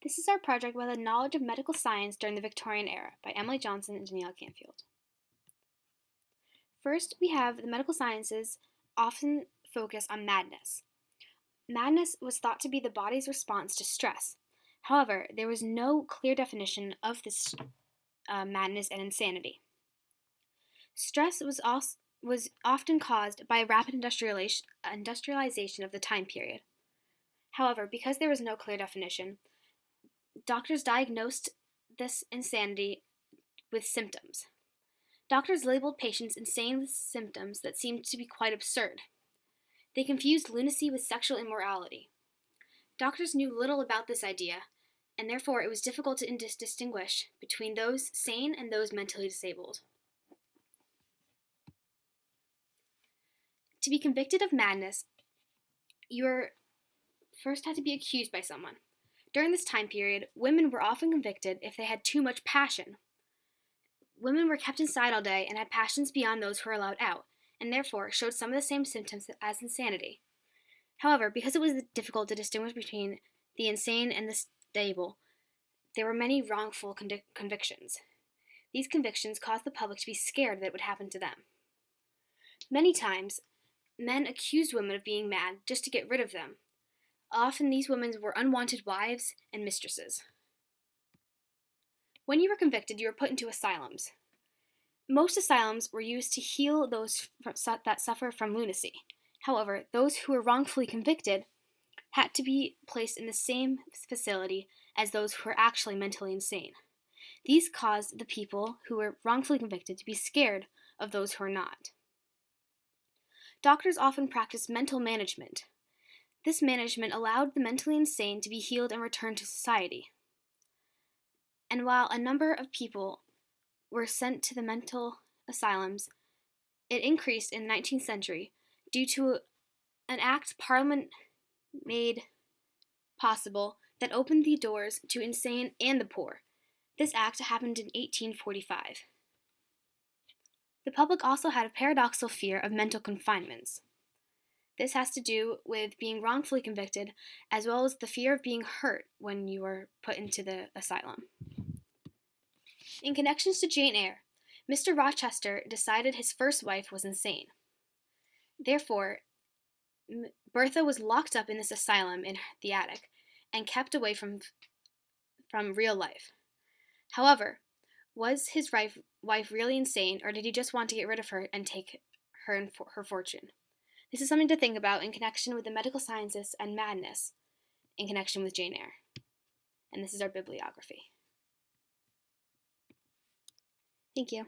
This is our project about the knowledge of medical science during the Victorian era by Emily Johnson and Danielle Canfield. First, we have the medical sciences often focus on madness. Madness was thought to be the body's response to stress. However, there was no clear definition of this madness and insanity. Stress was often caused by a rapid industrialization of the time period. However, because there was no clear definition, doctors diagnosed this insanity with symptoms. Doctors labeled patients insane with symptoms that seemed to be quite absurd. They confused lunacy with sexual immorality. Doctors knew little about this idea, and therefore it was difficult to distinguish between those sane and those mentally disabled. To be convicted of madness, you first had to be accused by someone. During this time period, women were often convicted if they had too much passion. Women were kept inside all day and had passions beyond those who were allowed out, and therefore showed some of the same symptoms as insanity. However, because it was difficult to distinguish between the insane and the stable, there were many wrongful convictions. These convictions caused the public to be scared that it would happen to them. Many times, men accused women of being mad just to get rid of them. Often these women were unwanted wives and mistresses. When you were convicted, you were put into asylums. Most asylums were used to heal those that suffer from lunacy. However, those who were wrongfully convicted had to be placed in the same facility as those who were actually mentally insane. These caused the people who were wrongfully convicted to be scared of those who were not. Doctors often practiced mental management. This management allowed the mentally insane to be healed and returned to society. And while a number of people were sent to the mental asylums, it increased in the 19th century due to an act Parliament made possible that opened the doors to insane and the poor. This act happened in 1845. The public also had a paradoxical fear of mental confinements. This has to do with being wrongfully convicted, as well as the fear of being hurt when you were put into the asylum. In connections to Jane Eyre, Mr. Rochester decided his first wife was insane. Therefore, Bertha was locked up in this asylum in the attic and kept away from real life. However, was his wife really insane, or did he just want to get rid of her and take her and her fortune? This is something to think about in connection with the medical sciences and madness in connection with Jane Eyre. And this is our bibliography. Thank you.